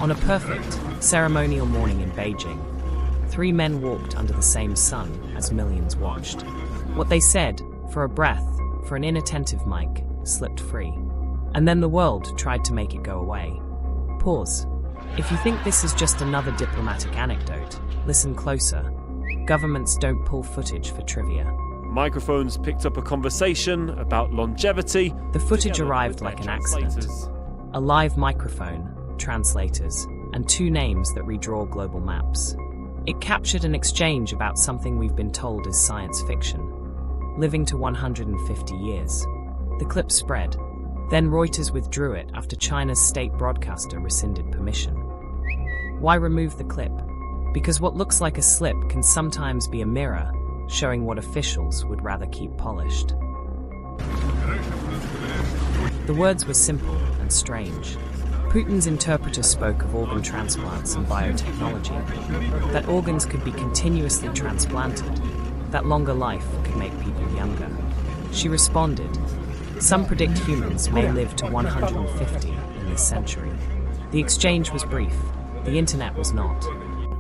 On a perfect, ceremonial morning in Beijing, 3 men walked under the same sun as millions watched. What they said, for a breath, for an inattentive mic, slipped free. And then the world tried to make it go away. Pause. If you think this is just another diplomatic anecdote, listen closer. Governments don't pull footage for trivia. Microphones picked up a conversation about longevity. The footage arrived like an accident. A live microphone, translators, and 2 names that redraw global maps. It captured an exchange about something we've been told is science fiction, living to 150 years. The clip spread. Then Reuters withdrew it after China's state broadcaster rescinded permission. Why remove the clip? Because what looks like a slip can sometimes be a mirror, showing what officials would rather keep polished. The words were simple and strange. Putin's interpreter spoke of organ transplants and biotechnology, that organs could be continuously transplanted, that longer life could make people younger. She responded, some predict humans may live to 150 in this century. The exchange was brief, the internet was not.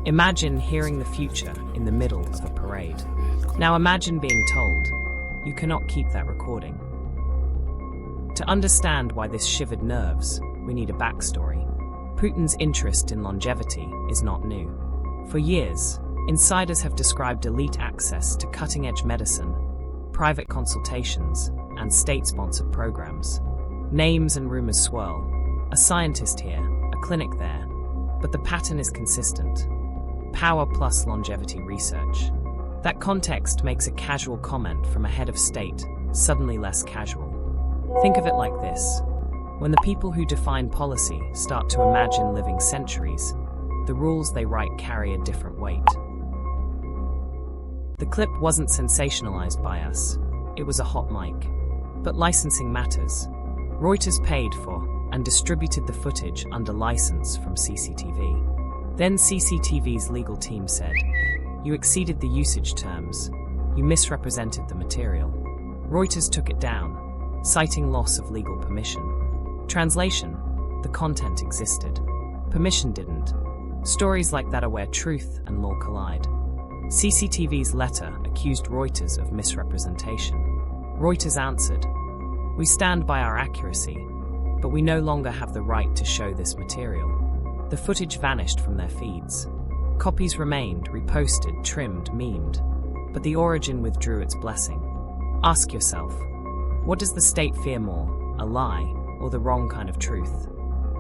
Imagine hearing the future in the middle of a parade. Now imagine being told, you cannot keep that recording. To understand why this shivered nerves, we need a backstory. Putin's interest in longevity is not new. For years, insiders have described elite access to cutting-edge medicine, private consultations, and state-sponsored programs. Names and rumors swirl. A scientist here, a clinic there. But the pattern is consistent. Power plus longevity research. That context makes a casual comment from a head of state suddenly less casual. Think of it like this. When the people who define policy start to imagine living centuries, the rules they write carry a different weight. The clip wasn't sensationalized by us. It was a hot mic. But licensing matters. Reuters paid for and distributed the footage under license from CCTV. Then CCTV's legal team said, you exceeded the usage terms. You misrepresented the material. Reuters took it down, citing loss of legal permission. Translation: the content existed. Permission didn't. Stories like that are where truth and law collide. CCTV's letter accused Reuters of misrepresentation. Reuters answered, we stand by our accuracy, but we no longer have the right to show this material. The footage vanished from their feeds. Copies remained, reposted, trimmed, memed, but the origin withdrew its blessing. Ask yourself, what does the state fear more, a lie or the wrong kind of truth?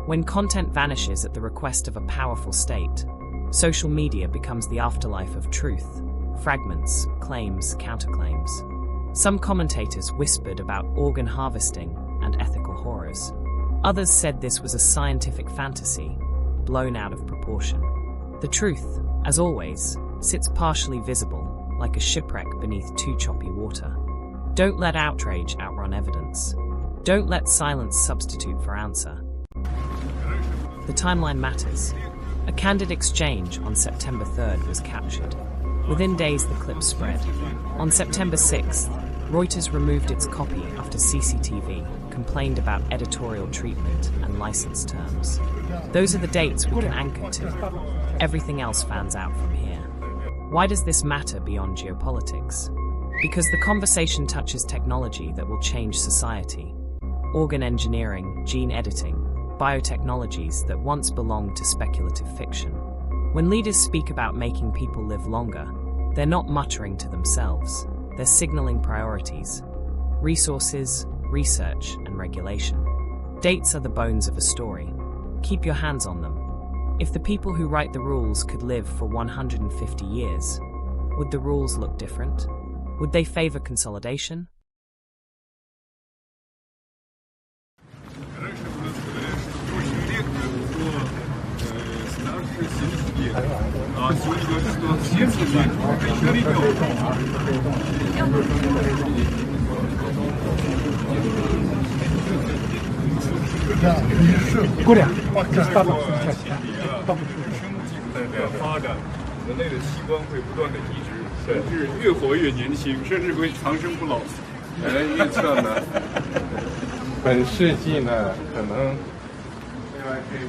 When content vanishes at the request of a powerful state, social media becomes the afterlife of truth, fragments, claims, counterclaims. Some commentators whispered about organ harvesting and ethical horrors. Others said this was a scientific fantasy, blown out of proportion. The truth, as always, sits partially visible, like a shipwreck beneath too choppy water. Don't let outrage outrun evidence. Don't let silence substitute for answer. The timeline matters. A candid exchange on September 3rd was captured. Within days, the clip spread. On September 6th, Reuters removed its copy after CCTV complained about editorial treatment and license terms. Those are the dates we can anchor to. Everything else fans out from here. Why does this matter beyond geopolitics? Because the conversation touches technology that will change society. Organ engineering, gene editing, biotechnologies that once belonged to speculative fiction. When leaders speak about making people live longer, they're not muttering to themselves. They're signaling priorities. Resources, research, and regulation. Dates are the bones of a story. Keep your hands on them. If the people who write the rules could live for 150 years, would the rules look different? Would they favor consolidation?人类的器官会不断的移植，甚至越活越年轻，甚至会长生不老。预测呢，本世纪呢，可能。